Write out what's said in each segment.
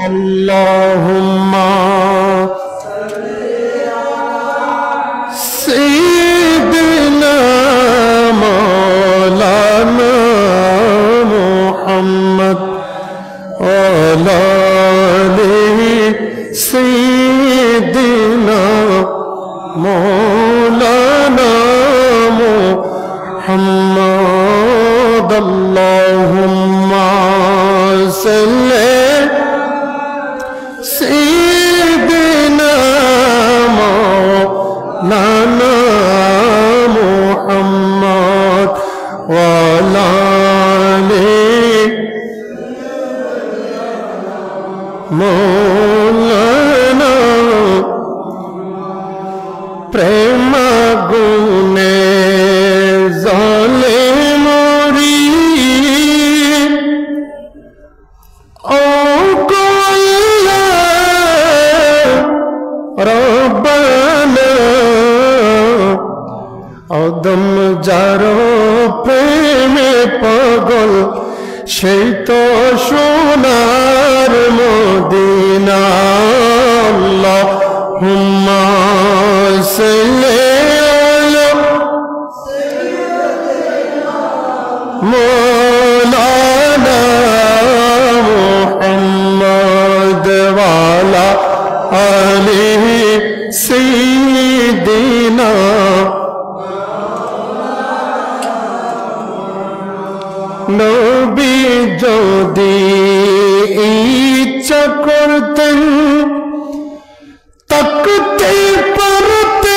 اللهم سيدنا مولانا محمد وعلى آل سيدنا مولانا محمد اللهم صل سيدنا مولانا محمد وعلى آل مولانا প্রেম গুনে জালেমরি ও কইলা রব্বানা আদম যার প্রেমে পাগল সেই তো সোনার মদিনা আল্লাহুম্মা সাল্লি আলা مولانا محمد وعلى آله سيدنا নবী যদি ইচ্ছা করতেন তাকতে পারতেন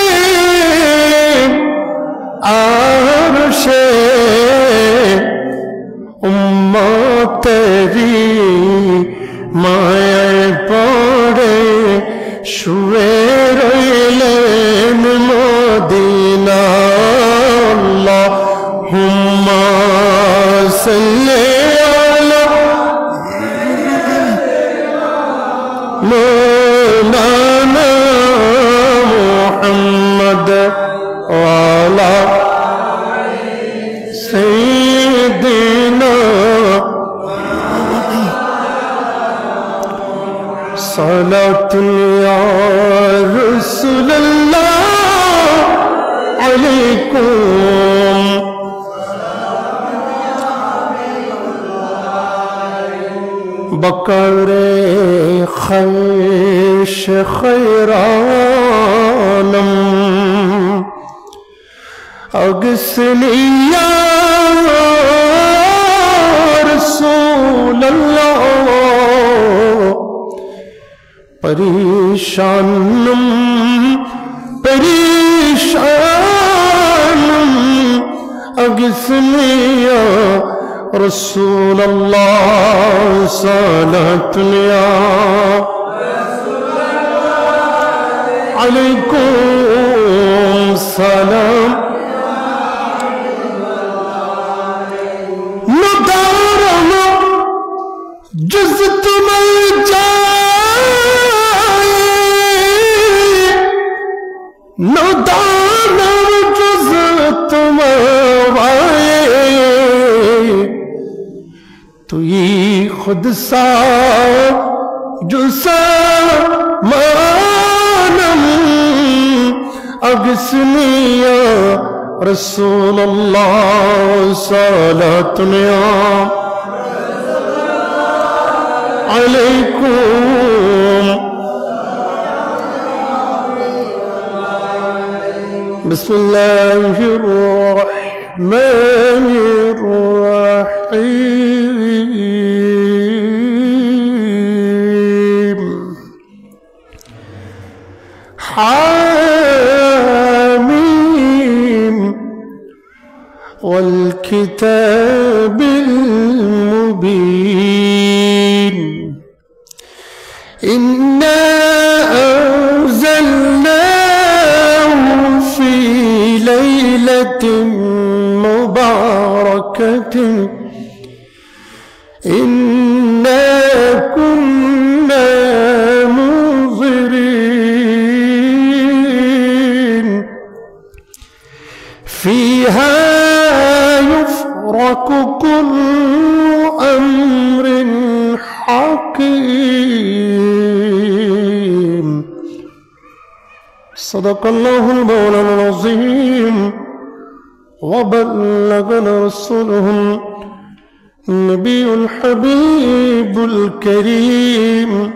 আরশে উম্মতেরি মায়ায় পড়ে শুয়ে রইলেন মদিনা আল্লাহুম্মা সাল্লি আলা مولانا محمد وعلى سيدنا صلاة يا رسول الله عليكم بكر خيش خيرانم اغسني يا رسول الله پریشانم پریشانم اغسني يا رسول الله صلاة يا عليكم سلام ندارنا جز تمہیں جائے ندارنا جز تمہیں آئے تو یہ خود سا جو سامانم اغسنی یا رسول اللہ صلاة علیکم بسم اللہ الرحمن الرحیم حامیم والكتاب المبين إنا أنزلناه في ليلة مباركة إنا كنا منذرين فيها يفرق كل أمر حكيم الحكيم صدق الله المولى العظيم وبلغنا رسوله النبي الحبيب الكريم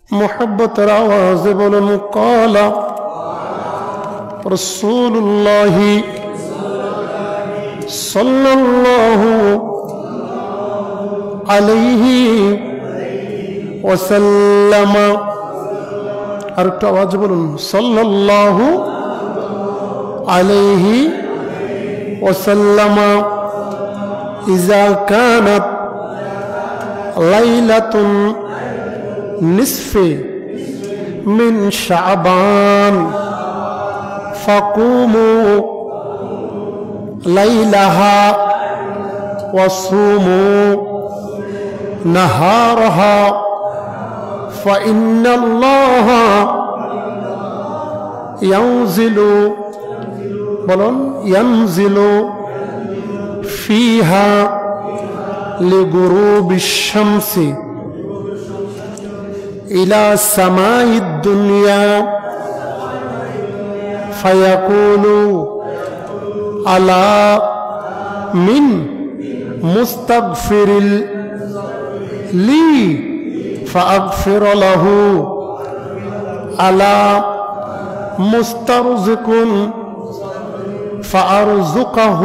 محبة العوازب المقالة رسول الله صلى الله عليه وسلم আরেকটু আওয়াজ বলুন সাল্লাল্লাহু আলাইহি ওয়াসাল্লাম ইযা কানাত লাইলাতুন নিসফি মিন শাবান ফাকুমু লাইলাহা ওয়াসুমু নাহারাহা فإن الله ينزل فيها لغروب الشمس إلى سماء الدنيا فيقول ألا من مستغفر لي فأغفر له على مسترزق فأرزقه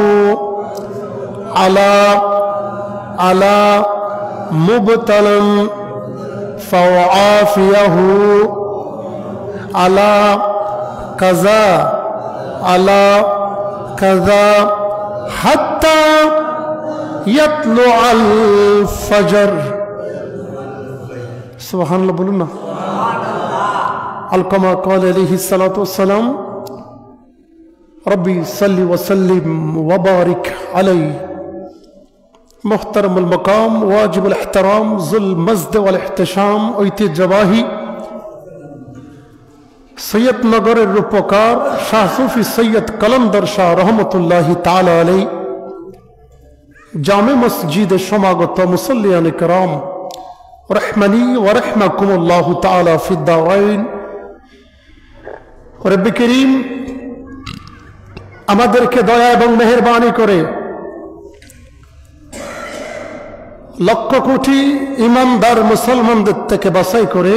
على مبتلى فأعافيه على كذا حتى يطلع الفجر سبحان الله বলুন না الكما قال عليه الصلاة والسلام ربي صل وسلم وبارك عليه محترم المقام واجب الاحترام ذو المجد والاحتشام ঐতিহ্যবাহী সৈয়দ নগরের রূপকার শাহ সুফি সৈয়দ কলন্দর শাহ রহমতুল্লাহি তাআলা আলাইহি জামে মসজিদে সমাগত মুসল্লিয়ান কিরাম রহমানি ওয়া রাহমাকুমুল্লাহু তাআলা ফিদ দারাইন রব্বি করিম আমাদেরকে দয়া এবং মেহেরবানি করে লক্ষ কোটি ঈমানদার মুসলমানদের থেকে বাছাই করে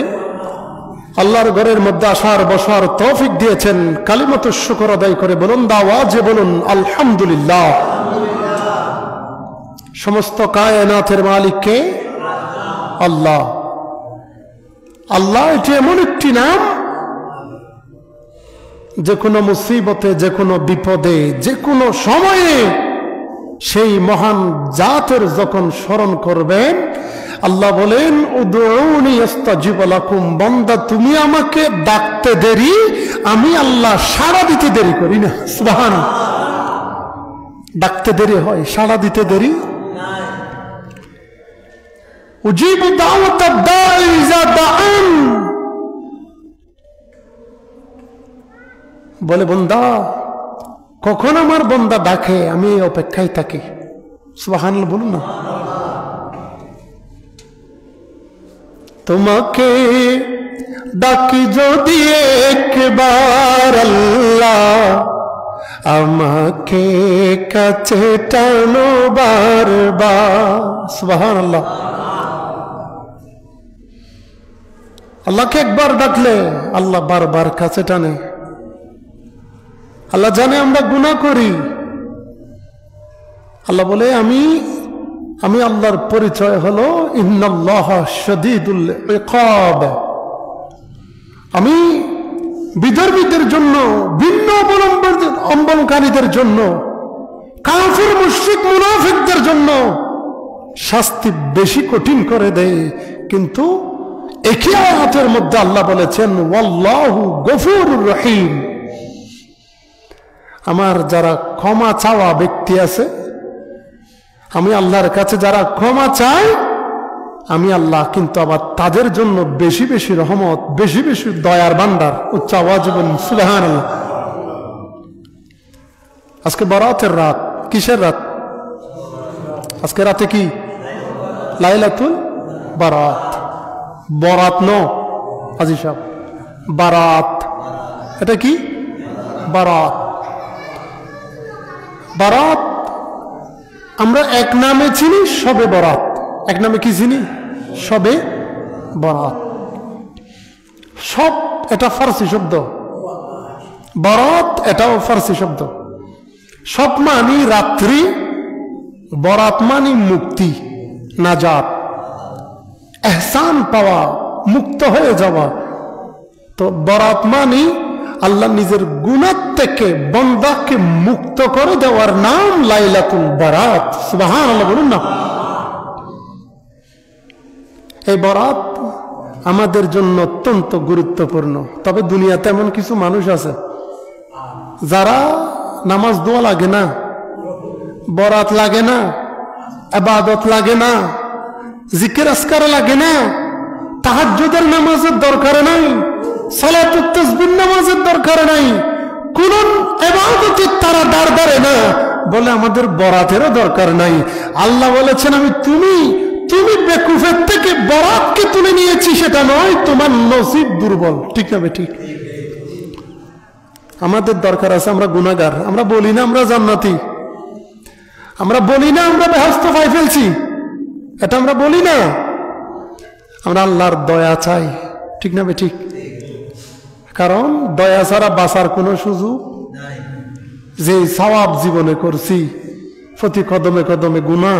আল্লাহর ঘরের মধ্যে আসার বসার তৌফিক দিয়েছেন কালিমাতুশ শুকর আদায় করে বলুন আওয়াজে বলুন আলহামদুলিল্লাহ সমস্ত কায়নাতের মালিক কে আল্লাহ আল্লাহ এটি এমন একটি নাম যে কোনো মুসিবতে যে কোনো বিপদে যে কোনো সময়ে সেই মহান জাতের যখন স্মরণ করবেন আল্লাহ বলেন উদউনি আস্তাজিব লাকুম বান্দা তুমি আমাকে ডাকতে দেরি আমি আল্লাহ সাড়া দিতে দেরি করি না সুবহানাল্লাহ ডাকতে দেরি হয় সাড়া দিতে দেরি উজিবু দাওয়াতাদ দাঈ ইযা দাআন বলে বান্দা কখন আমার বান্দা ডাকে আমি অপেক্ষায় থাকি সুবহানাল্লাহ বলুন না তোমাকে ডাকি যদি একবার আল্লাহ আমাকে কাছে টানো বারবার সুবহানাল্লাহ আল্লাহকে একবার ডাকলে আল্লাহ বারবার কাছে টানে আল্লাহ জানে আমরা গুনাহ করি আল্লাহ বলে আমি আল্লাহর পরিচয় হলো ইন্নাল্লাহা শাদীদুল ইকাব আমি বিধর্মীদের জন্য ভিন্ন অবলম্বনকারীদের জন্য কাফির মুশরিক মুনাফিকদের জন্য শাস্তি বেশি কঠিন করে দেয় কিন্তু একই আয়াতের মধ্যে আল্লাহ বলেছেন ওয়াল্লাহু গফুরুর রহিম আমার যারা ক্ষমা চাওয়া ব্যক্তি আছে আমি আল্লাহর কাছে যারা ক্ষমা চায় আমি আল্লাহ কিন্তু আবার তাদের জন্য বেশি বেশি রহমত বেশি বেশি দয়ার ভান্ডার উচ্চ আওয়াজ বলুন সুবহানাল্লাহ আজকে বরাতের রাত কিসের রাত আজকে রাতে কি লাইলাতুল বারাত বরাত ন আজি সাহেব, বারাত, এটা কি বারাত? বারাত আমরা এক নামে চিনি শবে বরাত, এক নামে কি চিনি? শবে বরাত। সব এটা ফার্সি শব্দ, বরাত এটাও ফার্সি শব্দ। সব মানি রাত্রি, বরাত মানি মুক্তি, নাজাত, এহসান পাওয়া, মুক্ত হয়ে যাওয়া। তো বরাত মানি আল্লাহ নিজের গুনাহ থেকে বান্দাকে মুক্ত করে দেওয়ার নাম লাইলাতুল বারাত। সুবহানাল্লাহ বলুন না। এই বরাত আমাদের জন্য অত্যন্ত গুরুত্বপূর্ণ। তবে দুনিয়াতে এমন কিছু মানুষ আছে যারা নামাজ দোয়া লাগে না, বরাত লাগে না, ইবাদত লাগে না, জিকির আজকার লাগে না, তাহাজ্জুদের নামাজের দরকার নাই, সালাতুত তাসবিহ নামাজের দরকার নাই, কোন ইবাদতের তারা দাঁড় ধরে না, বলে আমাদের বরাতেরও দরকার নাই। আল্লাহ বলেছেন আমি তুমি বেকুফের থেকে বরাতকে তুলে নিয়েছি, সেটা নয়, তোমার নসিব দুর্বল। ঠিক না ঠিক? আমাদের দরকার আছে, আমরা গুনাহগার, আমরা বলি না আমরা জান্নাতি, আমরা বলি না আমরা বেহেশত পাই ফেলছি, এটা আমরা বলি না। আমরা আল্লাহর দয়া চাই। ঠিক না ঠিক? কারণ দয়া ছাড়া বাঁচার কোনো সুযোগ যে সওয়াব জীবনে করছি, প্রতি কদমে কদমে গুনাহ,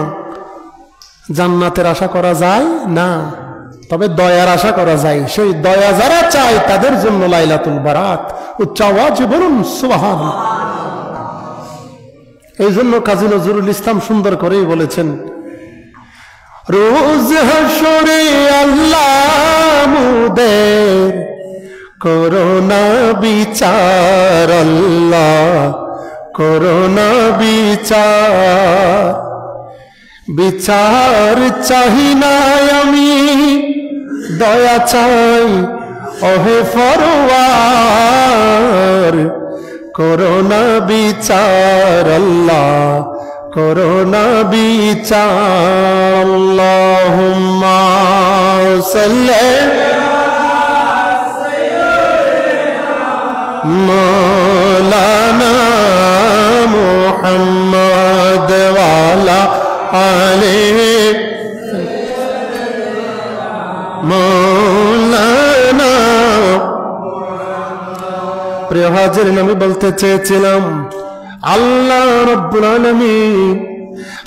জান্নাতের আশা করা যায় না, তবে দয়ার আশা করা যায়। সেই দয়া যারা চায় তাদের জন্য লাইলাতুল বারাত। উচ্চ আওয়াজে বলুন সুবহানাল্লাহ। এই জন্য কাজী নজরুল ইসলাম সুন্দর করেই বলেছেন, রোজ হাশরে আল্লাহ মুদের করোনা বিচার, আল্লাহ করোনা বিচার, বিচার চাহি না আমি দয়া চাই ওহে ফরওয়ার, করোনা বিচার আল্লাহ করোনা বিচার। আল্লাহুম্মা সাল্লি মাওলানা মুহাম্মদ ওয়ালা আলিহি মাওলানা। প্রিয় হাজিরিন, আমি বলতে চেয়েছিলাম আল্লাহ রাব্বুল আলামিন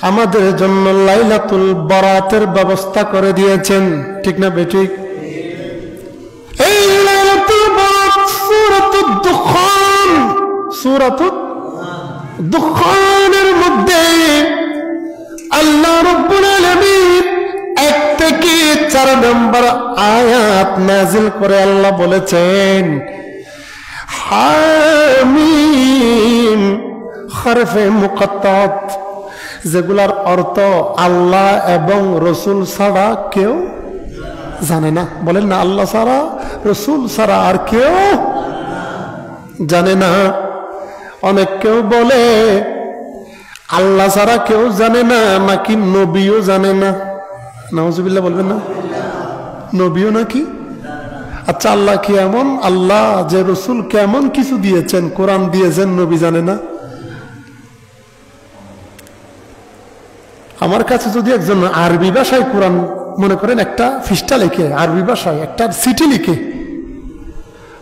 আমাদের জন্য লাইলাতুল বারাতের ব্যবস্থা করে দিয়েছেন। ঠিক না বেঠিক? এই লাইলাতুল বারাত সূরাতুদ দুখান, সূরাতুদ দুখানের মধ্যে আল্লাহ রাব্বুল আলামিন 1 থেকে 4 নম্বর আয়াত নাযিল করে আল্লাহ বলেছেন, হামিম হরফে মুকাত্তাত, যেগুলার অর্থ আল্লাহ এবং রসুল ছাড়া কেউ জানে না। বলেন না, আল্লাহ ছাড়া রসুল ছাড়া আর কেউ জানে না। অনেক কেউ বলে আল্লাহ ছাড়া কেউ জানে না, নাকি নবীও জানে না। নাউজুবিল্লাহ বলবেন না? নবীও নাকি? আচ্ছা, আল্লাহ কি এমন? আল্লাহ যে রসুল কেমন কিছু দিয়েছেন, কোরআন দিয়েছেন, নবী জানে না? আমার কাছে যদি একজন আরবি ভাষায় কোরআন, মনে করেন একটা পৃষ্ঠা লিখে আরবি ভাষায় একটা চিঠি লিখে,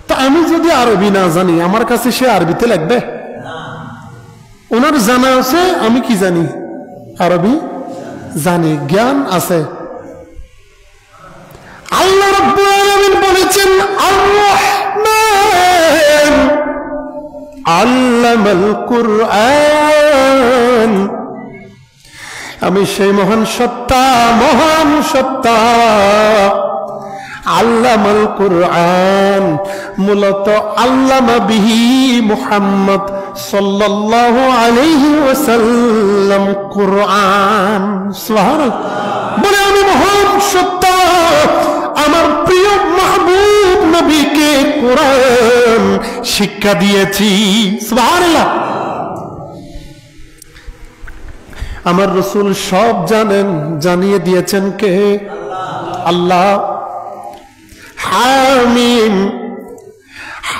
তো আমি যদি আরবি না জানি, আমার কাছে সে আরবিতে লিখবে? ওনার জানা আছে, আমি কি জানি? আরবি জানি, জ্ঞান আছে। আল্লাহ রাব্বুল আলামিন বলেছেন, আর-রাহমান আল্লামাল কুরআন, আমি সেই মহান সত্তা, মহান সত্তা। আল্লামাল কুরআন, মূলত আল্লামা বিহি মুহাম্মদ সাল্লাল্লাহু আলাইহি ওয়াসাল্লাম কুরআন। সুবহানাল্লাহ। বলে আমি মহান সত্তা, আমার প্রিয় মাহবুব নবীকে কোরআন শিক্ষা দিয়েছি। সুবহানাল্লাহ। আমার রসুল সব জানেন, জানিয়ে দিয়েছেন কে? আল্লাহ।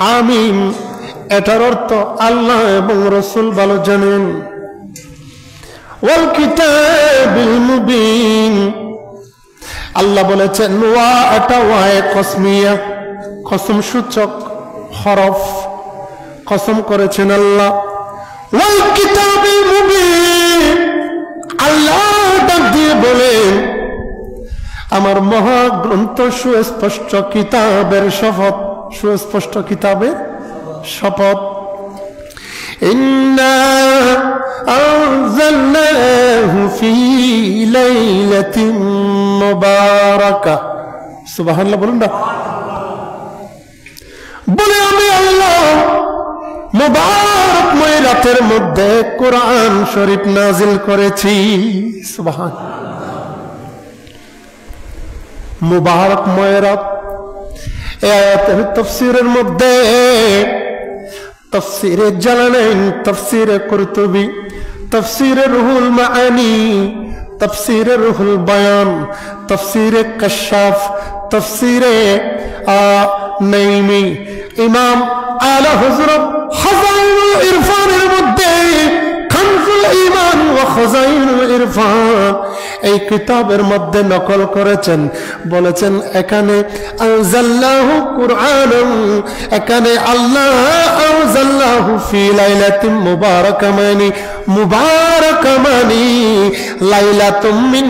হামিম, এটার অর্থ আল্লাহ এবং রাসূল ভালো জানেন। ওয়াল কিতাবিল মুবিন, আল্লাহ বলেছেন ওয়া, এটা ওয়ায়ে কসমিয়া, কসম সূচক হরফ, কসম করেছেন আল্লাহ। ওয়াল কিতাবিল মুবিন, আল্লাহ ডাক দিয়ে বলেন আমার মহাগ্রন্থ সুস্পষ্ট কিতাবের শপথ, সুস্পষ্ট কিতাবের শপথ। ইন্না আনজালনাহু ফি লাইলাতিন মুবারাকা, সুবহানাল্লাহ বলুন না। বলে আমি আল্লাহ মুবারকময় রাতের মধ্যে কোরআন শরীফ নাজিল করেছি। সুবহানাল্লাহ, মুবারকময় রাত। এই আয়াতের তাফসীরের মধ্যে তাফসীরে জালালাইন, তাফসীরে কুরতুবী, তাফসীরে রুহুল মাআনি, তাফসীরে রুহুল বয়ান, তাফসীরে কাশাফ, তাফসীরে নাইমি, ইমাম আলা হযরত খাজাইনুল ইরফানের মধ্যে খানজুল ঈমান ওয়া খাজাইনুল ইরফান এই কিতাবের মধ্যে নকল করেছেন। বলেছেন এখানে আনজাল্লাহু কুরআনান, এখানে আল্লাহ আনজাল্লাহু ফি লাইলাতিন মুবারাকা, মানে মুবারাকা মানে লাইলাতুম মিন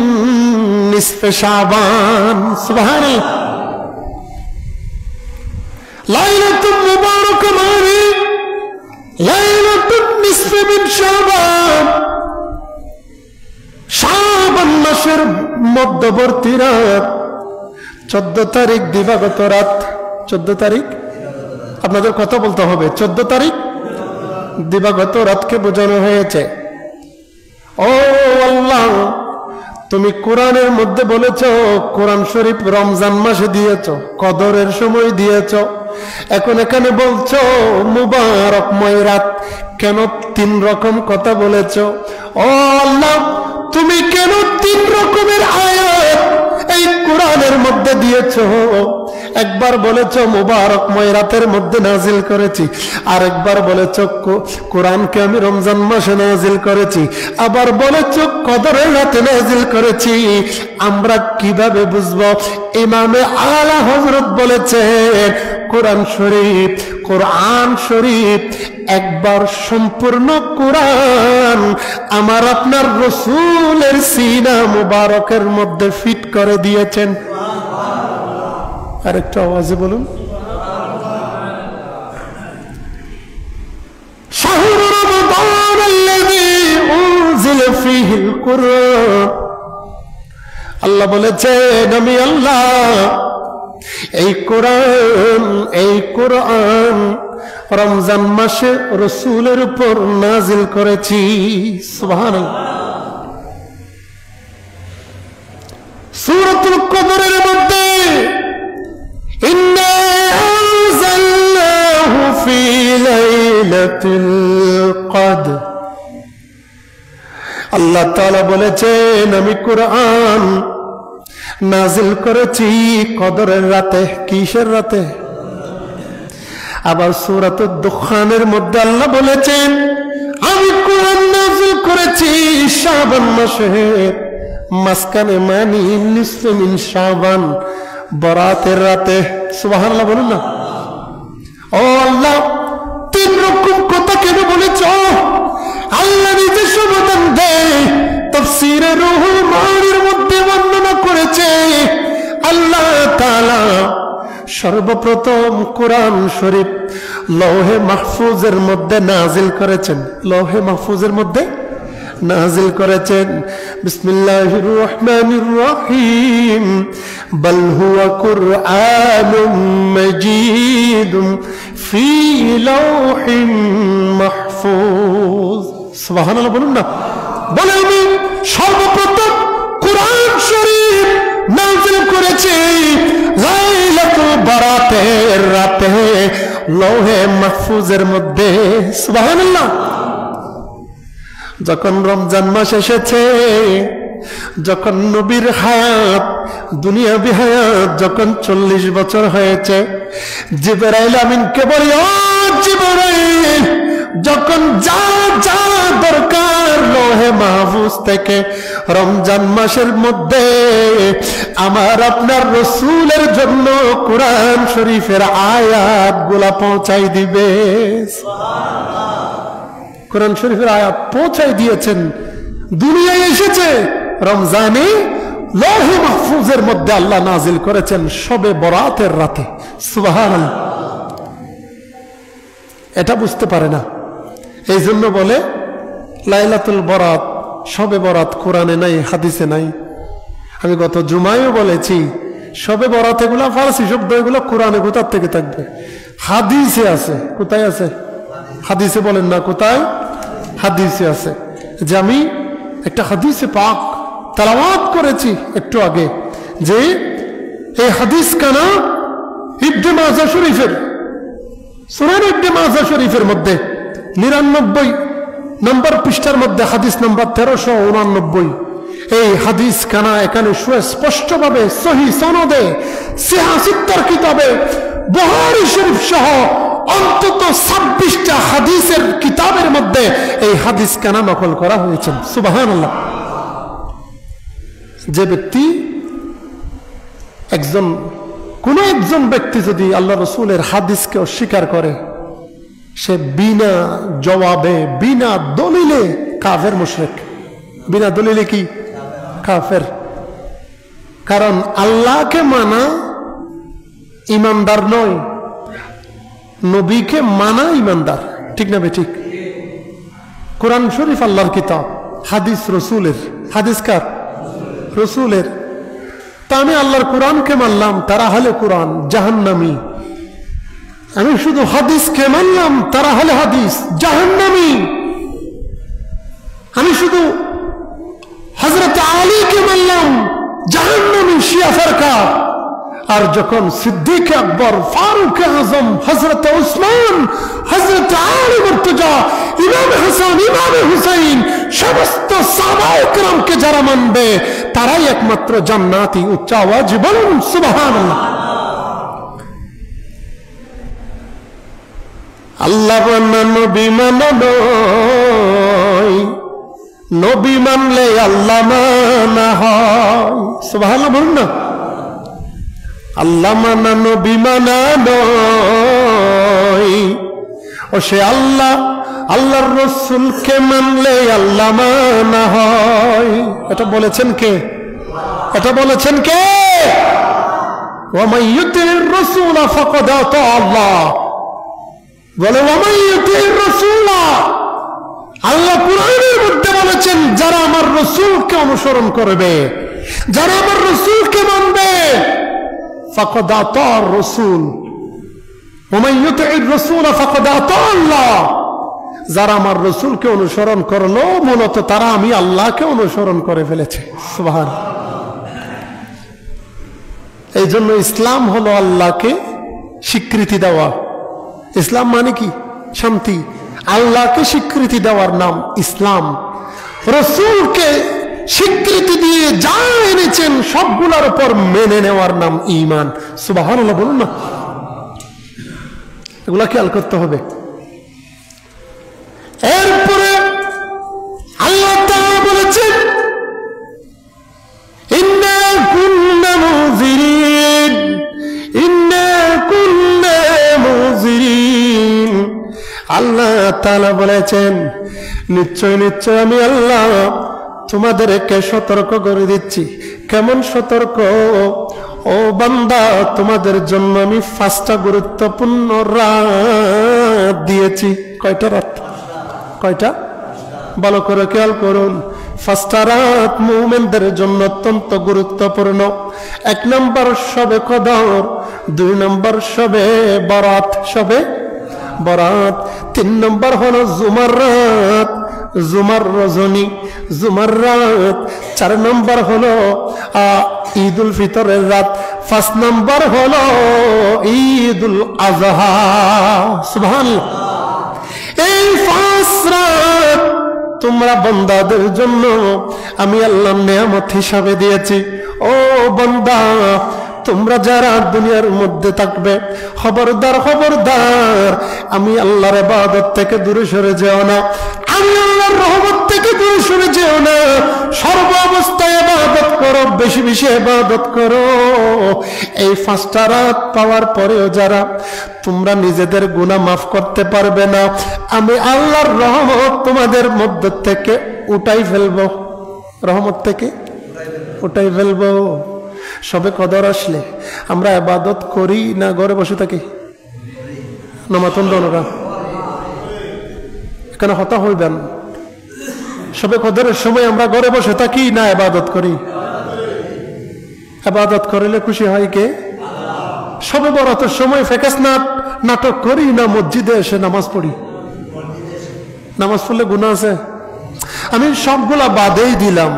নিসফি শাবান। সুবহানাল্লাহ, লাইলাতুম মুবারাকা মানে লাইলাতুন নিসফি মিন শাবান, শাবান মাসের মধ্যবর্তী রাত, 14 তারিখ দিবাগত রাত। 14 তারিখ আপনাদের কথা বলতে হবে, 14 তারিখ দিবাগত রাতকে বোঝানো হয়েছে। ও আল্লাহ, তুমি কোরআনের মধ্যে বলেছ কোরআন শরীফ রমজান মাসে দিয়েছ, কদরের সময় দিয়েছ, এখন এখানে বলছো মুবারকময় রাত। কেন 3 রকম কথা বলেছ? ও আল্লাহ, তুমি কেন 3 রকমের আয়াত এই কোরআনের মধ্যে দিয়েছ? একবার বলেছ মুবারকময় রাতের মধ্যে নাজিল করেছি, আর একবার বলেছ কোরআনকে আমি রমজান মাসে নাজিল করেছি, আবার বলেছ কদরের রাতে নাজিল করেছি। আমরা কিভাবে বুঝবো? ইমামে আলা হযরত বলেছেন কোরআন শরীফ একবার সম্পূর্ণ কোরআন আমার আপনার রাসূলের সিনা মুবারকের মধ্যে ফিট করে দিয়েছেন। আরেকটা আওয়াজে বলুন, শাহরু রমাদান আল্লাযী উনজিলা ফীহিল কুরআন। আল্লাহ বলেছেন আমি আল্লাহ এই কোরআন রমজান মাসে রাসূলের উপর নাজিল করেছি। সুবহানাল্লাহ। সূরাতুল কদরের মধ্যে ইন্না আনজালনাহু ফি লাইলাতিল কদর, আল্লাহ তাআলা বলেছেন আমি কোরআন নাজিল করেছি কদরের রাতে। কিসের রাতে? আবার সূরাতুদ দুখানের মধ্যে আল্লাহ বলেছেন আমি কোরআন নাজিল করেছি শাবান মাসের মাঝখানে, মানে নিসফে মিন শাবান, বরাতের রাতে। সুবহানাল্লাহ বলুন না। ও আল্লাহ, 3 রকম কথা কেন বলেছ? আল্লাহ নিজে সমাধান দেয়। তাফসীরে রুহুল মাআনির মধ্যে বর্ণনা করেছে আল্লাহ তাআলা সর্বপ্রথম কোরআন শরীফ লৌহে মাহফুজের মধ্যে নাজিল করেছেন। লৌহে মাহফুজের মধ্যে নাজিল করেছেন বিসমিল্লাহির রহমানির রহিম, বাল হুয়া কুরআনুম মাজিদুম ফি লাওহিন মাহফুজ। সুবহানাল্লাহ বলুন না। বলে আমি সর্বপ্রথম কোরআন শরীফ নাজিল করেছি লাইলাতুল বারাতের রাতে লৌহে মাহফুজের মধ্যে। সুবহানাল্লাহ। যখন রমজান মাস এসেছে যখন নবীর হায়াত দুনিয়াবি হায়াত যখন 40 বছর হয়েছে, জিবরাইল আমিনকে বলি, ও জিবরাইল, যখন যা যা দরকার লোহে মাহফুজ থেকে রমজান মাসের মধ্যে আমার আপনার রসুলের জন্য কোরআন শরীফের আয়াতগুলা পৌঁছাই দিবে। কোরআন শরীফের আয়াত পৌঁছাই দিয়েছেন, দুনিয়ায় এসেছে রমজানে, লৌহে মাহফুজের মধ্যে আল্লাহ নাজিল করেছেন শবে বরাতের রাতে। সুবহানাল্লাহ। এটা বুঝতে পারে না, এই জন্য বলে লাইলাতুল বরাত, শবে বরাত কোরআনে নাই, হাদিসে নাই। আমি গত জুমায়ও বলেছি, শবে বরাত এগুলা ফারসি শব্দ, এগুলো কোরআনে কোথার থেকে থাকবে? হাদিসে আছে। কোথায় আছে? হাদিসে বলেন না, কোথায়? হাদিসে আছে। যে আমি একটা হাদিসে পাক তেলাওয়াত করেছি একটু আগে, যে এই হাদিস কানা ইবনে মাজাহ শরীফের, সুনান ইবনে মাজাহ শরীফের মধ্যে 99 নম্বর পৃষ্ঠার মধ্যে হাদিস নম্বর 1389, এই হাদিস কানা এখানে সুস্পষ্টভাবে সহি সনদে সিহাসিত্তার কিতাবে বুখারী শরীফ সহ অন্তত 26টা হাদিসের কিতাবের মধ্যে এই হাদিস কানা নকল করা হয়েছে। সুবহানাল্লাহ। যে ব্যক্তি কোন একজন ব্যক্তি যদি আল্লাহ রসুলের হাদিসকে অস্বীকার করে, সে বিনা জবাবে বিনা দলিলে কাফের মুশরিক। বিনা দলিলে কি? কাফের। কারণ আল্লাহকে মানা ইমানদার নয়, নবীকে মানা ইমানদার। ঠিক না বেঠিক? কোরআন শরীফ আল্লাহর কিতাব, হাদিস রসুলের। হাদিস কার? রসুলের। তা আমি আল্লাহর কোরআনকে মানলাম, তারা হলে কোরআন জাহান্নামী। আমি শুধু হাদিসকে মানলাম, তারা হলে হাদিস জাহান্নামী। আমি শুধু হযরত আলীকে মানলাম, জাহান্নামী শিয়া ফিরকা। আর যখন সিদ্দিক আকবর, ফারুক আজম, হযরত উসমান, হযরত আলী মুর্তজা, ইমাম হাসান, ইমাম হুসাইন, সমস্ত সাহাবায়ে কেরামকে যারা মানবে তারাই একমাত্র জান্নাতি। উচ্চ আওয়াজে বলুন সুবহানাল্লাহ। আল্লাহ মানা নবী মানা নয়, নবী মানলে আল্লাহ মানা হয়। সুবহানাল্লাহ বলুন না। আল্লাহ মানা নবী মানা নয়, ও সে আল্লাহ আল্লাহর রসুলকে মানলে আল্লাহ মানা হয়। এটা বলেছেন কে? এটা বলেছেন কে? ওয়া মান ইউতির রাসূল ফাকাদ আতা আল্লাহ। বলে ওয়া মান ইউতির রাসূল, আল্লাহ কুরআনের মধ্যে বলেছেন যারা আমার রাসূলকে অনুসরণ করবে, যারা আমার রাসূলকে মানবে, ফাকাদ আতা আর-রাসূল। ওয়া মান ইউতির রাসূল ফাকাদ আতা আল্লাহ। যারা আমার রসুলকে অনুসরণ করলো, মূলত তারা আমি আল্লাহকে অনুসরণ করে ফেলেছে। সুবহানাল্লাহ। এই জন্য ইসলাম হলো আল্লাহকে স্বীকৃতি দেওয়া। ইসলাম মানে কি? শান্তি। আল্লাহকে স্বীকৃতি দেওয়ার নাম ইসলাম। রসুলকে স্বীকৃতি দিয়ে যা এনেছেন সবগুলোর উপর মেনে নেওয়ার নাম ঈমান। সুবহানাল্লাহ বলুন না। এগুলা খেয়াল করতে হবে। এরপরে আল্লাহ তাআলা বলেছেন, ইন্না কুল্লা মুযিরিন, ইন্না কুল্লা মুযিরিন। আল্লাহ তাআলা বলেছেন, নিশ্চয় নিশ্চয় আমি আল্লাহ তোমাদেরকে সতর্ক করে দিচ্ছি। কেমন সতর্ক? ও বান্দা, তোমাদের জন্য আমি 5টা গুরুত্বপূর্ণ রাত দিয়েছি। কয়টা রাত? কয়টা? ভালো করে খেয়াল করুন। 5টা রাত মুমিনদের জন্য অত্যন্ত গুরুত্বপূর্ণ। 1 নম্বর শবে কদর, 2 নম্বর শবে বরাত, শবে বরাত। 3 নম্বর হলো জুমার রাত, জুমার রজনী, জুমার রাত। 4 নম্বর হলো ঈদুল ফিতরের রাত। 5 নম্বর হলো ঈদুল আযহা। সুবহানাল্লাহ। এই 5 রাত তোমরা বান্দাদের জন্য আমি আল্লাহ নেয়ামত হিসাবে দিয়েছি। ও বান্দা, তোমরা যারা দুনিয়ার মধ্যে থাকবে, খবরদার খবরদার, আমি আল্লাহর ইবাদত থেকে দূরে সরে যেও না, আমি আল্লাহর রহমত থেকে দূরে সরে যেও না। সর্ব অবস্থায় ইবাদত করো, বেশি বেশি ইবাদত করো। এই 5টা রাত পাওয়ার পরেও যারা তোমরা নিজেদের গুনাহ মাফ করতে পারবে না, আমি আল্লাহর রহমত তোমাদের মধ্য থেকে উঠাই ফেলবো, রহমত থেকে উঠাই ফেলবো। সবে কদর আসলে আমরা ইবাদত করি না ঘরে বসে থাকি? নামাতন্দরা কেন হতা হইবেন? সবে কদরের সময় আমরা ঘরে বসে থাকি না ইবাদত করি? ইবাদত করিলে খুশি হয় কে? সবে বরাতের সময় ফেকাস নাটক করি না মসজিদে এসে নামাজ পড়ি? নামাজ পড়লে গুনাহ আছে? আমি সবগুলা বাদেই দিলাম।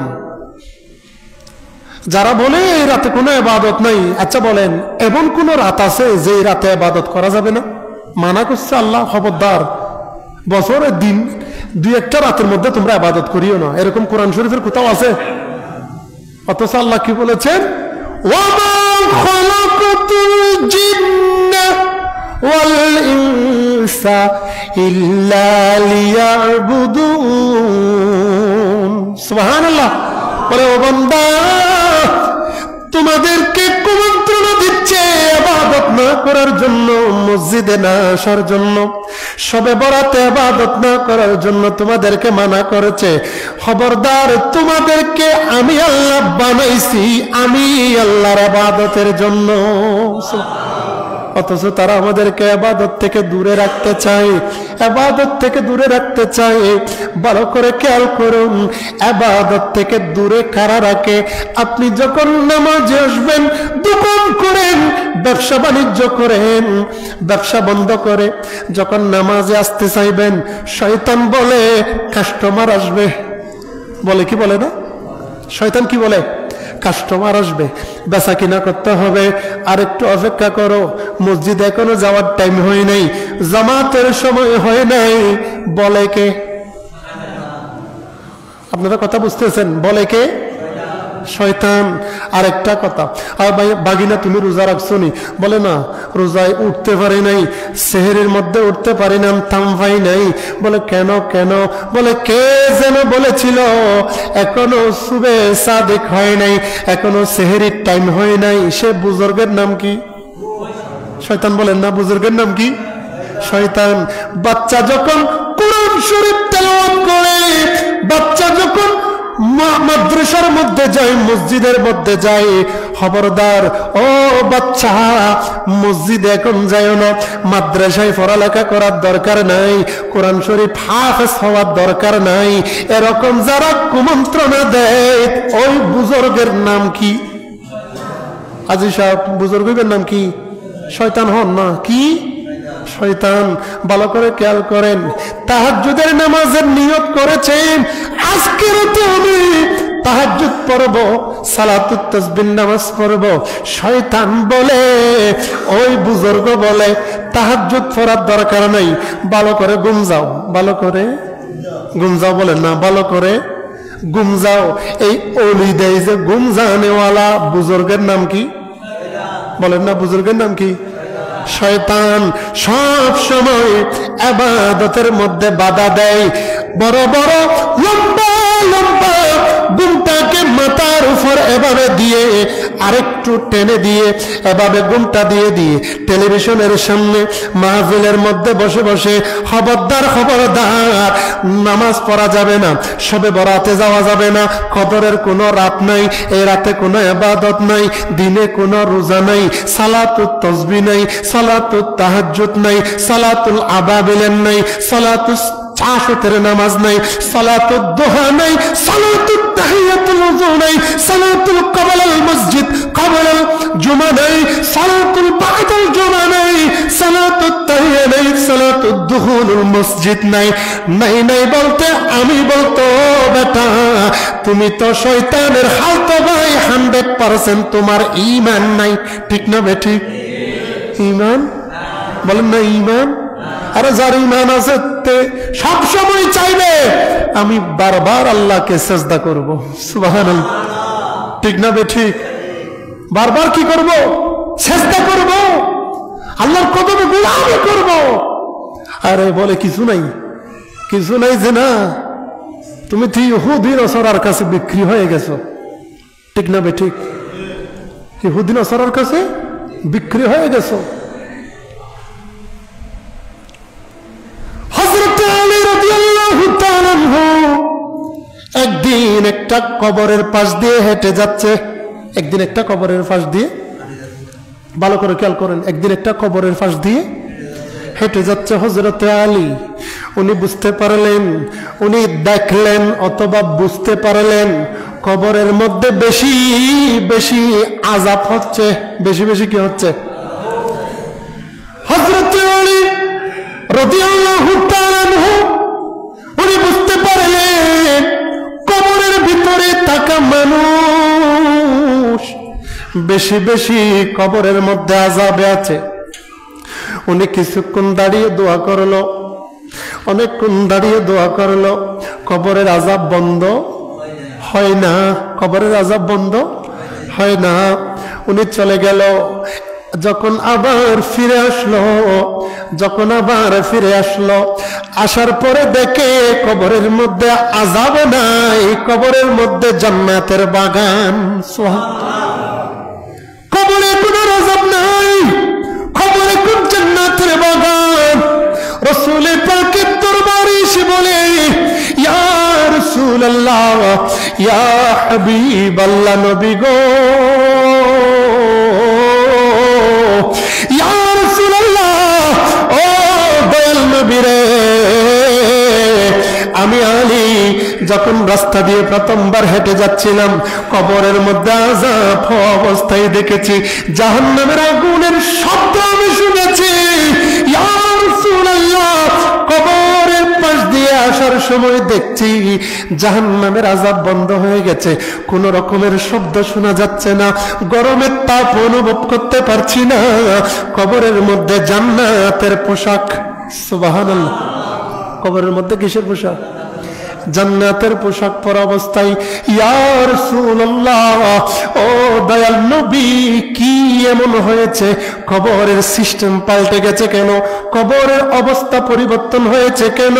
যারা বলে এই রাতে কোনো ইবাদত নাই, আচ্ছা বলেন এমন কোন রাত আছে যে রাতে ইবাদত করা যাবে না? মানা করছে আল্লাহ, খবরদার বছরের দিন 2-1টা রাতের মধ্যে তোমরা ইবাদত করিও না, এরকম কোরআন শরীফের কোথাও আছে? অথচ আল্লাহ কি বলেছেন? ওয়ামা খালাকাতুল জিন্না ওয়াল ইনসা ইল্লা লিয়াবুদুন। সুবহানাল্লাহ। বলে ও বান্দা, তোমাদেরকে কুমন্ত্রণা দিচ্ছে ইবাদত না করার জন্য, মসজিদে না আসার জন্য, সবে বরাতে ইবাদত না করার জন্য তোমাদেরকে মানা করেছে। খবরদার, তোমাদেরকে আমি আল্লাহ বানাইছি, আমি আল্লাহর ইবাদতের জন্য। অথচ তারা আমাদেরকে ইবাদত থেকে দূরে রাখতে চায়, ইবাদত থেকে দূরে রাখতে চায়। ভালো করে খেয়াল করুন, ইবাদত থেকে দূরে কারা রাখে? আপনি যখন নামাজে আসবেন, দোকান করেন, ব্যবসা বাণিজ্য করেন, ব্যবসা বন্ধ করে যখন নামাজে আসতে চাইবেন, শয়তান বলে কাস্টমার আসবে। বলে কি বলে না? শয়তান কি বলে? কাস্টমার আসবে, বেচা কিনা করতে হবে, আর একটু অপেক্ষা করো, মসজিদে এখনো যাওয়ার টাইম হয় নাই, জামাতের সময় হয় নাই। বলে কে? আপনারা কথা বুঝতেছেন? বলে কে? শয়তান। আরেকটা কথা, আর ভাই বাগিনা তুমি রোজা রাখছো নি? বলে না, রোজায় উঠতে পারি নাই, সেহরির মধ্যে উঠতে পারি না, থাম পাই নাই। বলে কেন কেন? বলে কে যেন বলেছিল এখনো সুবে সাদিক হয় নাই, এখনো সেহরির টাইম হয় নাই। সে বুজুর্গের নাম কি? শয়তান। বলেন না, বুজুর্গের নাম কি? শয়তান। বাচ্চা যখন কোরআন শরীফ তেলাওয়াত করে, বাচ্চা যখন মাদ্রাসার মধ্যে যায়, মসজিদের মধ্যে যায়, খবরদার ও বাচ্চা, মসজিদে এখন যায় না, মাদ্রাসায় পড়ালেখা করার দরকার নাই, কোরআন শরীফ হাফেজ হওয়ার দরকার নাই। এরকম যারা কুমন্ত্রণা দেয়, ওই বুজুর্গের নাম কি? আজি সাহেব, বুজুর্গের নাম কি? শয়তান হন না? কি? শয়তান। ভালো করে খেয়াল করেন, তাহাজ্জুদের নামাজের নিয়ত করেছেন আজকে রাতে আমি তাহাজ্জুদ পড়ব, সালাতুত তাসবিহ নামাজ পড়ব। শয়তান বলে, ওই বুজুর্গ বলে তাহাজ্জুদ পড়ার দরকার নাই, ভালো করে ঘুম যাও, ভালো করে ঘুম যাও। বলেন না, ভালো করে ঘুম যাও। এই ওলি দেয় যে ঘুম জানেওয়ালা, বুজুর্গের নাম কি? বলেন না, বুজুর্গের নাম কি? শয়তান। সব সময় ইবাদতের মধ্যে বাধা দেয়, বড় বড় লম্বা লম্বা ঘুমটাকে মাথার উপর এভাবে দিয়ে আরেকটু টেনে দিয়ে, এভাবে ঘুমটা দিয়ে দিয়ে টেলিভিশনের সামনে মাহফিলের মধ্যে বসে বসে খবরদার খবরদার, নামাজ পড়া যাবে না, সবে বরাতে যাওয়া যাবে না, কদরের কোনো রাত নাই, এই রাতে কোনো ইবাদত নাই, দিনে কোনো রোজা নাই, সালাতুত তাসবিহ নাই, সালাতুত তাহাজ্জুদ নাই, সালাতুল আবাবিলেন নাই, সালাতুস চাশতের নামাজ নাই, সালাতুদ দুহা নাই, সালাতুত তাহিয়াতুল ওযু নাই, সালাতুল ক্বাবলাল মসজিদ ক্বাবলাল জুমা নাই, সালাতুল বাদাল জুমা নাই, সালাতুত তাহিয়া নাই, সালাতুদ দুখুলুল মসজিদ নাই। নাই নাই বলতে আমি বলতো, বেটা তুমি তো শয়তানের খালতো ভাই, 100% তোমার ঈমান নাই। ঠিক না বেঠিক? ঈমান বলেন না, ঈমান। আরে যার ঈমান আছে সব সময় চাইবে আমি বারবার আল্লাহকে সেজদা করব। সুবহানাল্লাহ, ঠিক না বেঠিক? বারবার কি করব? সেজদা করব, আল্লাহর কদমে গোলামি করব। আরে বলে কিছু নাই, কিছু নাই যে না, তুমি তো ইহুদি নসারার কাছে বিক্রি হয়ে গেছো, ঠিক না বেঠিক? ইহুদি নসারার কাছে বিক্রি হয়ে গেছো। হযরত আলী রাদিয়াল্লাহু তাআলা আনহু একদিন একটা কবরের পাশ দিয়ে হেঁটে যাচ্ছে। একদিন একটা কবরের পাশ দিয়ে, ভালো করে খেয়াল করেন, একদিন একটা কবরের পাশ দিয়ে হেঁটে যাচ্ছে হযরত আলী। উনি বুঝতে পারলেন, উনি দেখলেন অথবা বুঝতে পারলেন কবরের মধ্যে বেশি বেশি আযাব হচ্ছে, বেশি বেশি কি হচ্ছে? হযরত আলী রাদিয়াল্লাহু তাআলা আনহু উনি বুঝতে পারলেন কবরের ভিতরে থাকা মানুষ বেশি বেশি কবরের মধ্যে আযাবে আছে। উনি কিছুক্ষণ দাঁড়িয়ে দোয়া করলো, অনেকক্ষণ দাঁড়িয়ে দোয়া করলো, কবরের আযাব বন্ধ হয় না, কবরের আযাব বন্ধ হয় না। উনি চলে গেল। যখন আবার ফিরে আসলো, যখন আবার ফিরে আসলো, আসার পরে দেখে কবরের মধ্যে আযাব নাই, কবরের মধ্যে জান্নাতের বাগান। কবরে কোনো আযাব নাই, কবরে কোন জান্নাতের বাগান। রাসূল পাকের দরবারে এসে বলে, ইয়া রাসূলুল্লাহ, ইয়া হাবিবাল্লাহ, নবী গো, ইয়া রাসূলুল্লাহ, ও দয়াল নবী রে, আমি আলী যখন রাস্তা দিয়ে প্রথমবার হেঁটে যাচ্ছিলাম, কবরের মধ্যে আযাব অবস্থায় দেখেছি, জাহান্নামের আগুনের শব্দ আমি শুনেছি। ইয়া রাসূলুল্লাহ, কবরের পাশ দিয়ে আসার সময় দেখছি জাহান্নামের আযাব বন্ধ হয়ে গেছে, কোন রকমের শব্দ শোনা যাচ্ছে না, গরমের তাপ অনুভব করতে পারছি না, কবরের মধ্যে জান্নাতের পোশাক। সুবহানাল্লাহ, কবরের মধ্যে কিসের পোশাক? জান্নাতের পোশাক পরা অবস্থায়, ইয়া রাসূলুল্লাহ, ও দয়াল নবী, কি এমন হয়েছে? কবরের সিস্টেম পাল্টে গেছে কেন? কবরের অবস্থা পরিবর্তন হয়েছে কেন?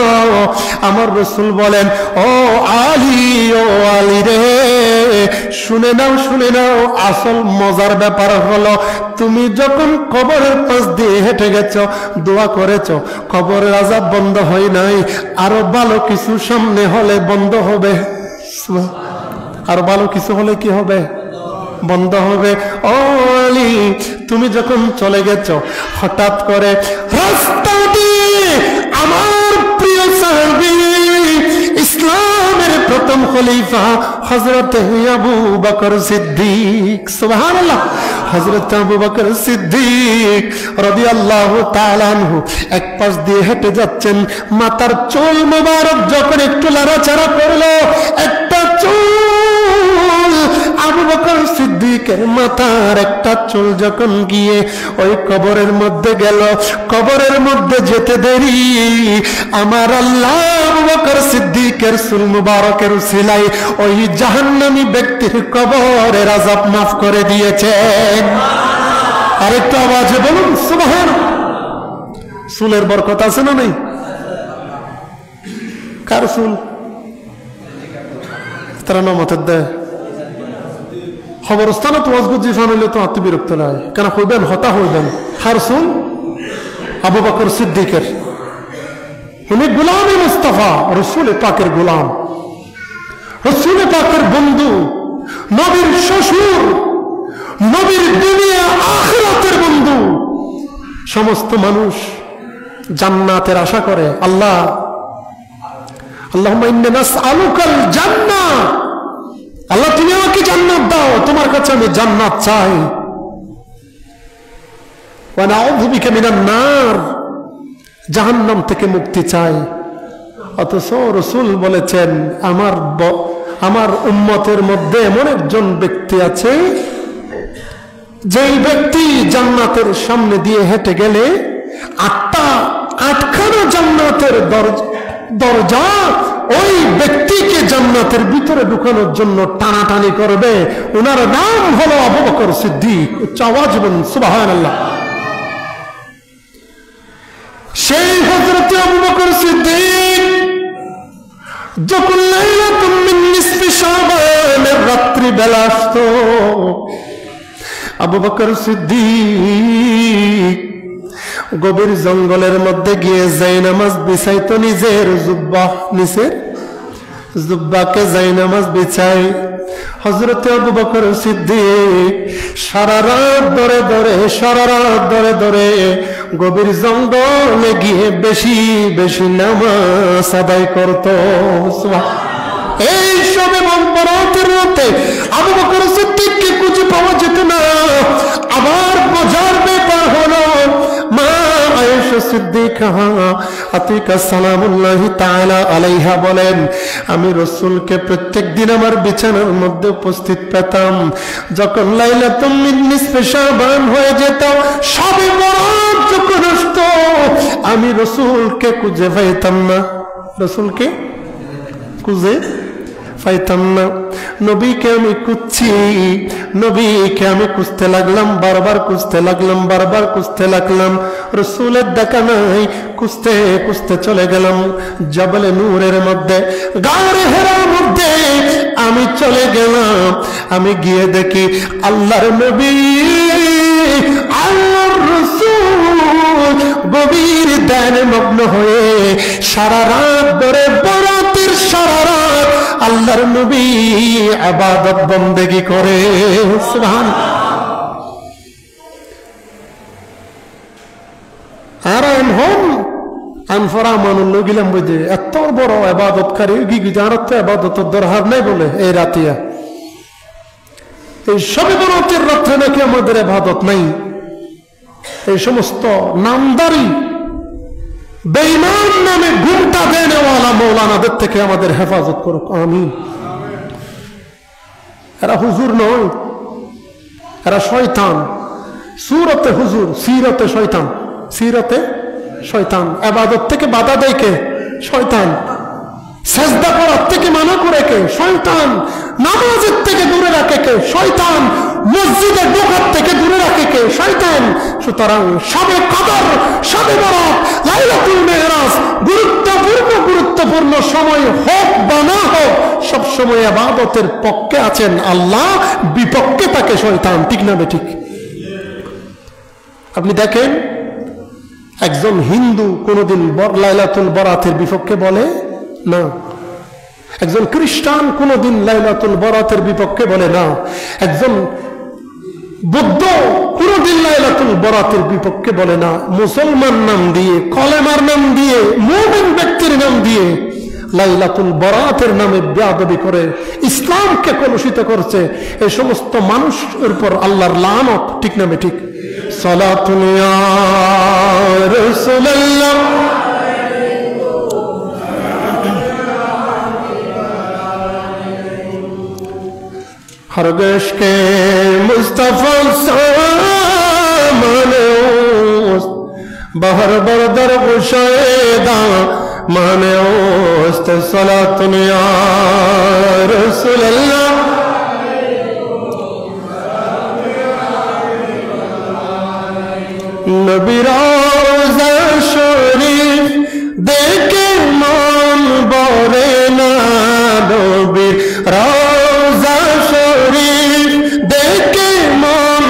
আমার রাসূল বলেন, ও আলী, ও আলী রে, শুনে নাও, শুনে নাও, আসল মজার ব্যাপার হলো, তুমি যখন কবরের পাশ দিয়ে হেঁটে গেছো, দোয়া করেছো, কবরের আযাব বন্ধ হয় নাই, আরো ভালো কিছু সামনে হলে বন্ধ হবে। আর ভালো কিছু হলে কি হবে? বন্ধ হবে। ও আলী, তুমি যখন চলে গেছো, হঠাৎ করে রাস্তা দিয়ে আমার প্রিয় সাহাবী, ইসলামের প্রথম খলিফা হযরত আবু বকর সিদ্দিক, সুবহানাল্লাহ, হযরত আবু বকর সিদ্দিক রাদিয়াল্লাহু তাআলা আনহু এক পাশ দিয়ে হেঁটে যাচ্ছেন। মাথার চুল মোবারক যখন একটু লড়াচড়া করলো, একটা চুল, আবু বকর সিদ্দিকের মাথার একটা চুল যখন গিয়ে ওই কবরের মধ্যে গেল, কবরের মধ্যে যেতে দেরি আমার আল্লাহ আবু বকর সিদ্দিকের চুল মুবারকের উসিলায় ওই জাহান্নামী ব্যক্তির কবরের আযাব মাফ করে দিয়েছেন। আরেকটু আওয়াজে বলুন সুবহানাল্লাহ। চুলের বরকত আছে না নেই? কার চুল? তারা নমতের দেয় খবরস্থানে তো ওয়াজগুজি ফানলে তো আত্মবিরক্ত নাই কেন হইবেন, হতা হইবেন। হার চুল আবু বকর সিদ্দিকের, উনি গোলামে মুস্তাফা, রাসূল পাকের গোলাম, রাসূল পাকের বন্ধু, নবীর শ্বশুর, নবীর দুনিয়া আখিরাতের বন্ধু। সমস্ত মানুষ জান্নাতের আশা করে। আল্লাহ, আল্লাহুম্মা ইন্না নাসআলুকাল জান্নাহ, আল্লাহ তুমি আমাকে জান্নাত দাও, তোমার কাছে আমি জান্নাত চাই। ওয়া নাউযু বিকা মিনান নার, জাহান্নাম থেকে মুক্তি চাই। অথচ রাসূল বলেছেন আমার উম্মতের মধ্যে এমন একজন ব্যক্তি আছে, যেই ব্যক্তি জান্নাতের সামনে দিয়ে হেঁটে গেলে আটখানা জান্নাতের দরজা ওই ব্যক্তিকে জান্নাতের ভিতরে ঢুকানোর জন্য টানাটানি করবে। ওনার নাম হলো আবু বকর সিদ্দিক। উচ্চ আওয়াজ বলুন সুবহানাল্লাহ। সেই হযরত আবু বকর সিদ্দিক যখন লাইলাতুল মিন নিসফি শাবানের রাত্রি বেলা আসতো, আবু বকর সিদ্দিক গভীর জঙ্গলের মধ্যে গিয়ে জায়নামাজ বিছাইতো। নিজের জুব্বা, নিচের জুব্বাকে জায়নামাজ বিছাই হযরত আবু বকর সিদ্দিক সারা রাত ধরে গভীর জঙ্গলে গিয়ে বেশি বেশি নামাজ আদায় করত। এই সবে বরাতের রাতে আবু বকর সিদ্দিককে খুঁজে পাওয়া যেত না। আবার বোঝার ব্যাপার হলো মা আয়েশা সিদ্দিকা আতিকা সালামুল্লাহি তাআলা আলাইহা বলেন, আমি রাসূলকে প্রত্যেকদিন আমার বিছানার মধ্যে উপস্থিত পেতাম। যখন লাইলাতুল মিন নিসফি শাবান হয়ে যেত, সবে বরাত যখন আসতো, আমি রাসূলকে খুঁজে পাইতাম না। রাসূলকে খুঁজে পাইতাম না। নবীকে আমি খুঁজছি, নবীকে আমি খুঁজতে লাগলাম, বারবার খুঁজতে লাগলাম। রাসূলের দেখা নাই। খুঁজতে চলে গেলাম জাবলে নূরের মধ্যে, গারে হেরার মধ্যে আমি চলে গেলাম। আমি গিয়ে দেখি আল্লাহর নবী, আল্লাহর রাসূল গভীর ধ্যানে মগ্ন হয়ে সারা রাত ধরে, বরাতের সারা রাত আল্লাহর নবী ইবাদত বন্দেগী করে। সুবহানাল্লাহ। আর আনফরা মানুষ লগিলাম বুঝে এত বড় ইবাদতকারী আর তো ইবাদতের দরকার নাই বলে এই রাতিয়া, এই সবে বরাতের রাত্রে নাকি আমাদের ইবাদত নাই। এই সমস্ত নামদারি বেঈমান নামে ঘুমটা দেনেওয়ালা মৌলানাদের থেকে আমাদের হেফাজত করুক, আমিন। এরা হুজুর নয়, এরা শয়তান। সুরতে হুজুর, সিরতে শয়তান। সিরতে শয়তান। ইবাদত থেকে বাধা দেয় কে? শয়তান। সেজদা করার থেকে মানা করে কে? শয়তান। নামাজের থেকে দূরে রাখে কে? শয়তান। মসজিদে ঢোকার থেকে দূরে রাখে কে? শয়তান। সুতরাং শবে কদর, শবে বরাত, লাইলাতুল মেরাজ গুরুত্বপূর্ণ সময় হোক বা না হোক, সব সময় ইবাদতের পক্ষে আছেন আল্লাহ, বিপক্ষে থাকে শয়তান। ঠিক না বেঠিক? আপনি দেখেন, একজন হিন্দু কোনদিন লাইলাতুল বরাতের বিপক্ষে বলে না। একজন খ্রিস্টান কোনদিন লাইলাতুল বরাতের বিপক্ষে বলে না। একজন বৌদ্ধ কোনদিন লাইলাতুল বরাতের বিপক্ষে বলে না। মুসলমান নাম দিয়ে, কলেমার নাম দিয়ে, মুমিন ব্যক্তির নাম দিয়ে লাইলাতুল বরাতের নামে বেয়াদবি করে ইসলামকে কলুষিত করছে। এই সমস্ত মানুষের উপর আল্লাহর লানত। ঠিক না ঠিক? সালাতুন ইয়া রাসূলুল্লাহ हरगश के मुस्तफा सामने बहर बरदर गुशैदा माने उस्त सलातुन या रसूलल्लाह नबी रोज़ा शरीफ देखे मान बोरे ना नबी रोज़ा शरीफ देखे मान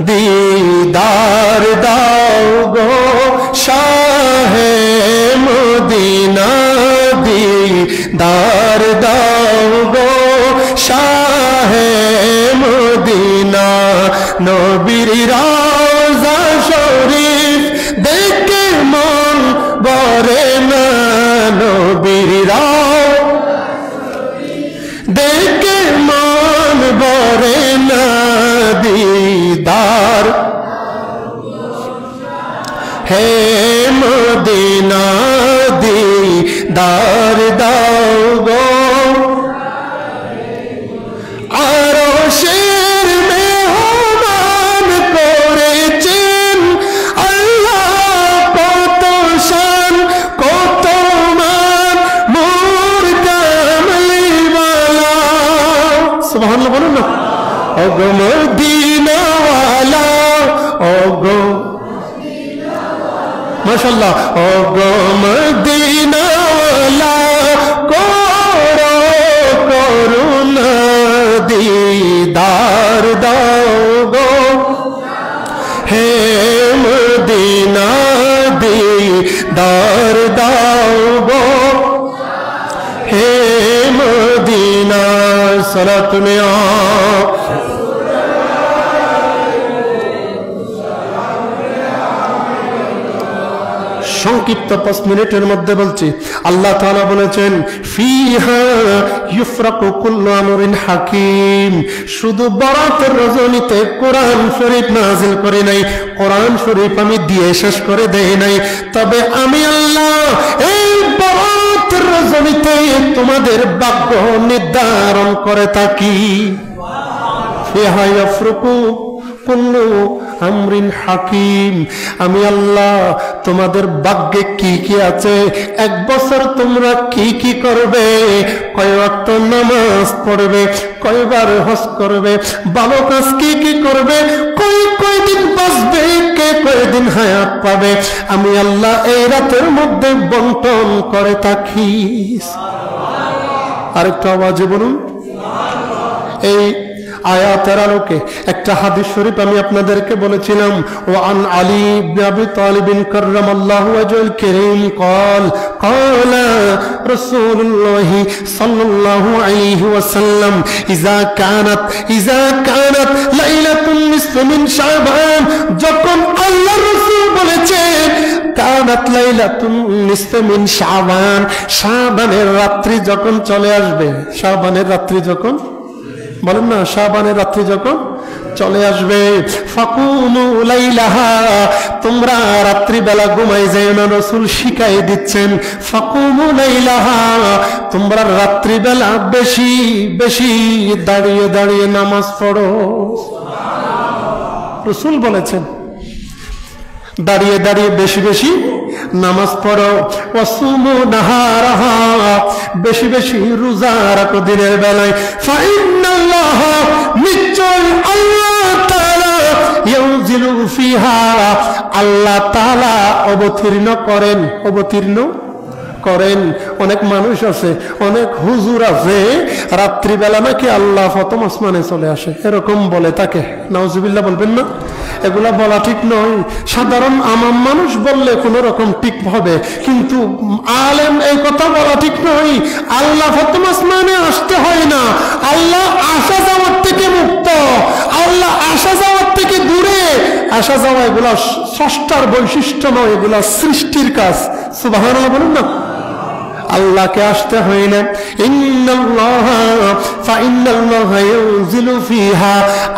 दीदार दाओ गो शाहे मदीना दीदार दाओ गो शाहे मदीना नबीर रोज़ा शरीफ देखे मन बरे ना नबीर देखे मन बरे ना दीदार है मदीना दीदार दाओ गो আরশের মেহমান করেছেন আল্লাহ, কত শান কত মাশাআল্লাহ। ও গো মদিনাওয়ালা করো করুণা দিদার দাও গো, হে মদিনা দিদার দাও গো, হে মদিনা সালাত में সংক্ষিপ্ত 5 মিনিটের মধ্যে বলছি। আল্লাহ তাআলা বলেছেন ফিহা ইউফরাকু কুল্লু আমরিন হাকিম। শুধু বরাতের রজনীতে কোরআন শরীফ নাযিল করি নাই, কোরআন শরীফ আমি দিয়ে শেষ করে দেই নাই, তবে আমি আল্লাহ এই বরাতের রজনীতে তোমাদের ভাগ্য নির্ধারণ করে থাকি। ফিহা ইউফরাকু কুল্লু আমরিন হাকিম। আমি আল্লাহ তোমাদের ভাগ্যে কি কি আছে, এক বছর তোমরা কি কি করবে, কয় ওয়াক্ত নামাজ পড়বে, কয়বার হজ করবে, ভালো কাজ কি কি করবে, কয়দিন বাঁচবে, কে কয়দিন হায়াত পাবে, আমি আল্লাহ এই রাতের মধ্যে বন্টন করে থাকি। আরেকটা আওয়াজে বলুন। এই আয়াতের আলোকে একটা হাদিস শরীফ আমি আপনাদেরকে বলেছিলাম, ও আন আলী ইবনে আবি তালিব কাররামাল্লাহু ওয়াজহুল কারীম قال قال رسول الله صلى الله عليه وسلم اذا كانت ليله النصف من شعبان, যখন আল্লাহর রাসূল বলেছেন কানাত লাইলাতুন নিসফ মিন শাবান, শাবানের রাত্রি যখন চলে আসবে, শাবানের রাত্রি যখন, বলেন না, শাবানের রাত্রি যখন চলে আসবে, ফাকুমু লাইলাহা, তোমরা রাত্রি বেলা ঘুমাই যাও না, রাসূল শিখাই দিচ্ছেন ফাকুমু লাইলাহা, তোমরা রাত্রি বেলা বেশি বেশি দাঁড়িয়ে দাঁড়িয়ে নামাজ পড়ো। রাসূল বলেছেন দাঁড়িয়ে দাঁড়িয়ে বেশি বেশি নামাজ পড়ো। ওয়াসুমু নাহারাহা, বেশি বেশি রোজা রাখো দিনের বেলায়। ফাইন্নাল্লাহা, নিশ্চয় আল্লাহ তাআলা ইয়ানজিলু ফিহা, আল্লাহ তাআলা অবতীর্ণ করেন। অনেক মানুষ আছে, অনেক হুজুর আছে, রাত্রিবেলা নাকি আল্লাহ প্রথম আসমানে চলে আসে এরকম বলে তাকে। নাউজুবিল্লাহ বলবেন না, এগুলা বলা ঠিক নয়। সাধারণ আম মানুষ বললে কোন রকম ঠিক হবে, কিন্তু আলেম এই কথা বলা ঠিক নয়। আল্লাহ প্রথম আসমানে আসতে হয় না, আল্লাহ আসা যাওয়ার থেকে মুক্ত, আল্লাহ আসা যাওয়ার থেকে দূরে। আসা যাওয়া এগুলা স্রষ্টার বৈশিষ্ট্য নয়, এগুলা সৃষ্টির কাজ। সুবহানাল্লাহ বলুন না। আল্লাহকে আসতে হয় না।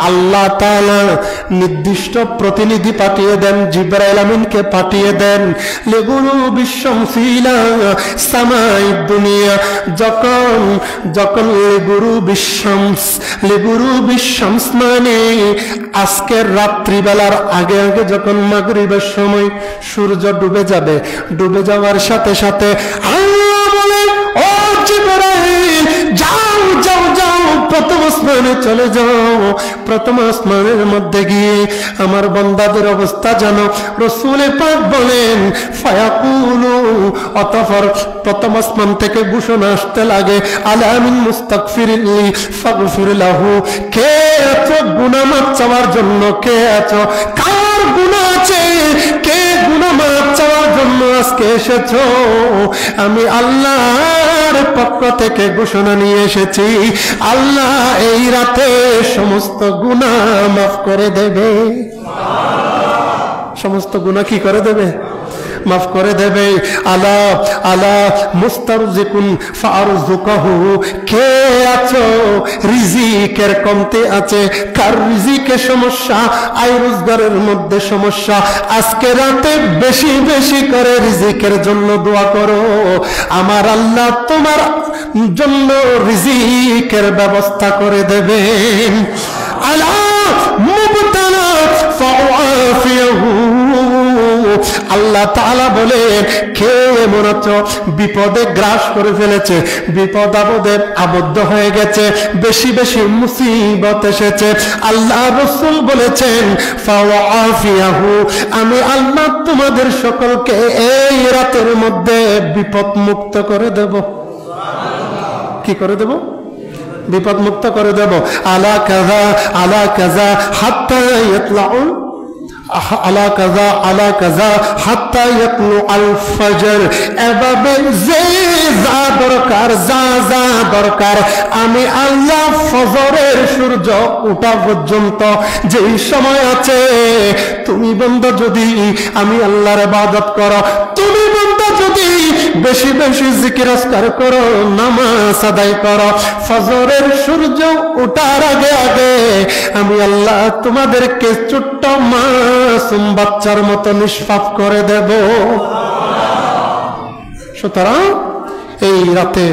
আল্লাহ তাআলা নির্দিষ্ট প্রতিনিধি পাঠিয়ে দেন, জিবরাইল আমিনকে পাঠিয়ে দেন। লেগুরু বিশ্বমসিলা সামাই দুনিয়া, যখন লেগুরু বিশ্বমস মানে আজকের রাত্রিবেলার আগে আগে যখন মাগরিবের সময় সূর্য ডুবে যাবে, ডুবে যাওয়ার সাথে সাথে আল্লাহ বলে, ও জিবরাইল যাও যাও যাও, প্রথম আসমানে চলে যাও, প্রথম আসমানের মধ্যে গিয়ে আমার বান্দাদের অবস্থা জানো। রাসূল পাক বলেন ফায়াকুলু, অতঃপর প্রথম আসমান থেকে ঘোষণা আসতে লাগে, আলা মিন মুস্তাগফিরিন লি ফাগফির লাহু, কে আছো গুনাহ মাফ চাওয়ার জন্য, কে আছো, কার গুনাহ আছে, কে গুনাহ মাফ চাওয়ার জন্য আজকে এসেছো। আমি আল্লাহর পক্ষ থেকে ঘোষণা নিয়ে এসেছি, আল্লাহ এই রাতে সমস্ত গুনাহ মাফ করে দেবে। সমস্ত গুনাহ কি করে দেবে? মাফ করে দেবে। আলা আলা মুস্তারজিকুন ফারজুকাহু, কে আছো রিজিকের কমতে আছে, কার রিজিকের সমস্যা, আয় রোজগারের মধ্যে সমস্যা, আজকে রাতে বেশি বেশি করে রিজিকের জন্য দোয়া করো, আমার আল্লাহ তোমার জন্য রিজিকের ব্যবস্থা করে দেবেন। আলা মুবতালা ফাআফিয়াহু, আল্লাহ তাআলা বলে কে এমন আছো বিপদে গ্রাস করে ফেলেছে, বিপদ আপদে আবদ্ধ হয়ে গেছে, বেশি বেশি মুসিবত এসেছে, আল্লাহ রাসূল বলেছেন ফাওয়াফিয়াহু, আমি আল্লাহ তোমাদের সকলকে এই রাতের মধ্যে বিপদ মুক্ত করে দেব। কি করে দেব? বিপদ মুক্ত করে দেব। আলা কাযা হাত্তা ইয়াতলাউল আলা কাযা হাত্তা ইয়াতলু আল ফজর। এভাবে যে যা দরকার আমি আল্লাহ ফজরের সূর্য ওঠা পর্যন্ত যেই সময় আছে, তুমি বান্দা যদি আমি আল্লাহর ইবাদত করো, তুমি বান্দা যদি বেশি বেশি জিকির আজকার করো, নামাজ আদায় করো, ফজরের সূর্য ওঠার আগে আগে আমি আল্লাহ তোমাদেরকে ছোট্ট মাসুম বাচ্চার মতো নিষ্পাপ করে দেব। সুতরাং এই রাতে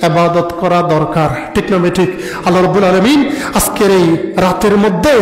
ইবাদত করা দরকার, ঠিক না ঠিক? আল্লাহ রাব্বুল আলামিন আজকের এই রাতের মধ্যে